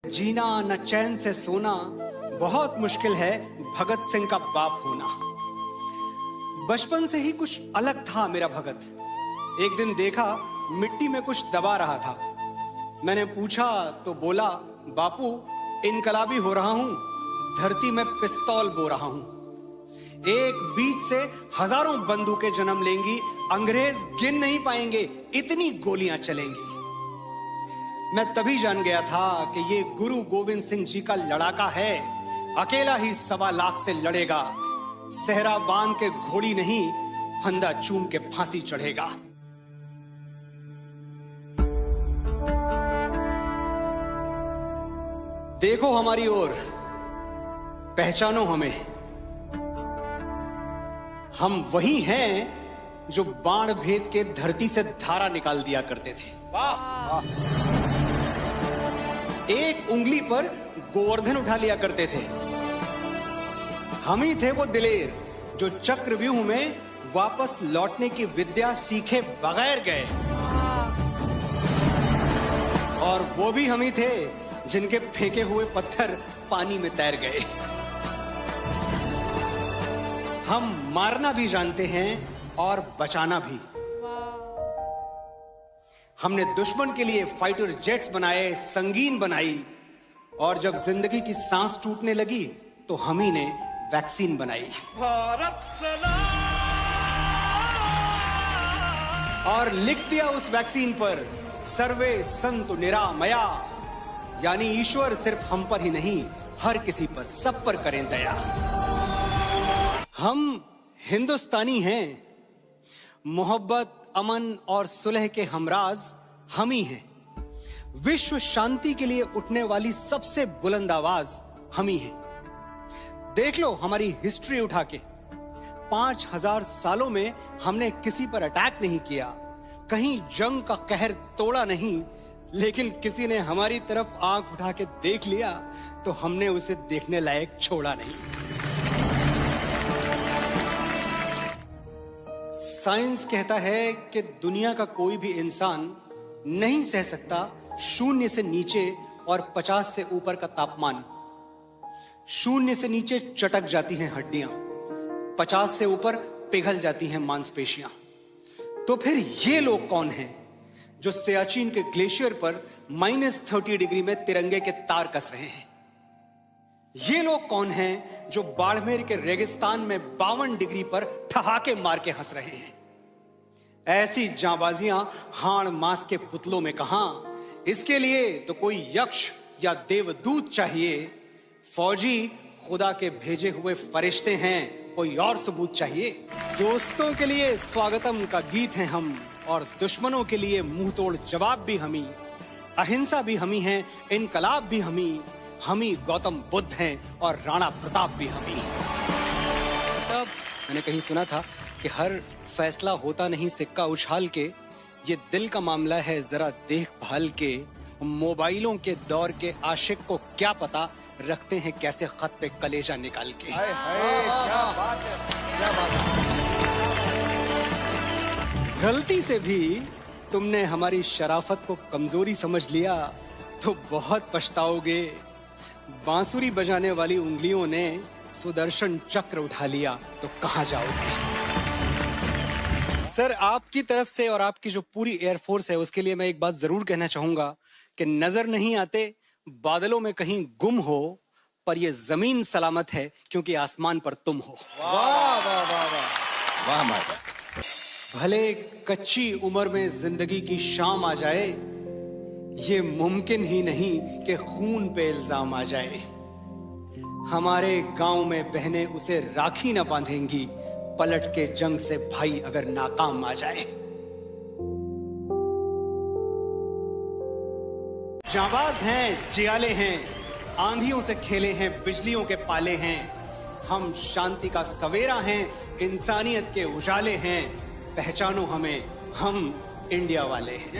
जीना न चैन से सोना, बहुत मुश्किल है भगत सिंह का बाप होना। बचपन से ही कुछ अलग था मेरा भगत। एक दिन देखा मिट्टी में कुछ दबा रहा था। मैंने पूछा तो बोला, बापू इनकलाबी हो रहा हूं, धरती में पिस्तौल बो रहा हूं। एक बीज से हजारों बंदूकें जन्म लेंगी, अंग्रेज गिन नहीं पाएंगे, इतनी गोलियां चलेंगी। मैं तभी जान गया था कि ये गुरु गोविंद सिंह जी का लड़ाका है। अकेला ही 1.25 लाख से लड़ेगा। सहरा बांध के घोड़ी नहीं, फंदा चूम के फांसी चढ़ेगा। देखो हमारी ओर, पहचानो हमें। हम वही हैं जो बाण भेद के धरती से धारा निकाल दिया करते थे। वाह! एक उंगली पर गोवर्धन उठा लिया करते थे। हम ही थे वो दिलेर जो चक्रव्यूह में वापस लौटने की विद्या सीखे बगैर गए। और वो भी हम ही थे जिनके फेंके हुए पत्थर पानी में तैर गए। हम मारना भी जानते हैं और बचाना भी। हमने दुश्मन के लिए फाइटर जेट्स बनाए, संगीन बनाई, और जब जिंदगी की सांस टूटने लगी तो हम ही ने वैक्सीन बनाई। भारत सलाम! और लिख दिया उस वैक्सीन पर, सर्वे संतु निरामया, यानी ईश्वर सिर्फ हम पर ही नहीं, हर किसी पर, सब पर करें दया। हम हिंदुस्तानी हैं। मोहब्बत, अमन और सुलह के हमराज हम ही हैं। विश्व शांति के लिए उठने वाली सबसे बुलंद आवाज हम ही हैं। देख लो हमारी हिस्ट्री उठा के। 5000 सालों में हमने किसी पर अटैक नहीं किया, कहीं जंग का कहर तोड़ा नहीं, लेकिन किसी ने हमारी तरफ आंख उठा के देख लिया तो हमने उसे देखने लायक छोड़ा नहीं। साइंस कहता है कि दुनिया का कोई भी इंसान नहीं सह सकता 0 से नीचे और 50 से ऊपर का तापमान। 0 से नीचे चटक जाती हैं हड्डियां, 50 से ऊपर पिघल जाती हैं मांसपेशियां। तो फिर ये लोग कौन हैं जो सियाचिन के ग्लेशियर पर -30 डिग्री में तिरंगे के तार कस रहे हैं? ये लोग कौन हैं जो बाड़मेर के रेगिस्तान में 52 डिग्री पर ठहाके मार के हंस रहे हैं? ऐसी जांबाजियां हाड़ मांस के पुतलों में कहां? इसके लिए तो कोई यक्ष या देवदूत चाहिए। फौजी खुदा के भेजे हुए फरिश्ते हैं, कोई और सबूत चाहिए। दोस्तों के लिए स्वागतम का गीत हैं हम, और दुश्मनों के लिए मुंह तोड़ जवाब भी हम ही। अहिंसा भी हम ही हैं, इनकलाब भी हम ही गौतम बुद्ध हैं, और राणा प्रताप भी हम ही। तब मैंने कहीं सुना था कि हर फैसला होता नहीं सिक्का उछाल के, ये दिल का मामला है जरा देखभाल के। मोबाइलों के दौर के आशिक को क्या पता रखते हैं कैसे खत पे कलेजा निकाल के। हाय हाय, क्या बात है, क्या बात है। गलती से भी तुमने हमारी शराफत को कमजोरी समझ लिया तो बहुत पछताओगे। बांसुरी बजाने वाली उंगलियों ने सुदर्शन चक्र उठा लिया तो कहां जाओगे? सर, आपकी तरफ से और आपकी जो पूरी एयरफोर्स है उसके लिए मैं एक बात जरूर कहना चाहूंगा कि नजर नहीं आते बादलों में कहीं गुम हो, पर ये जमीन सलामत है क्योंकि आसमान पर तुम हो। वाह वाह वाह वाह वाह माता। भले कच्ची उम्र में जिंदगी की शाम आ जाए, ये मुमकिन ही नहीं कि खून पे इल्जाम आ जाए। हमारे गांव में बहनें उसे राखी न बांधेंगी, पलट के जंग से भाई अगर नाकाम आ जाए। जाबाज हैं, जियाले हैं, आंधियों से खेले हैं, बिजलियों के पाले हैं। हम शांति का सवेरा हैं, इंसानियत के उजाले हैं। पहचानो हमें, हम इंडिया वाले हैं।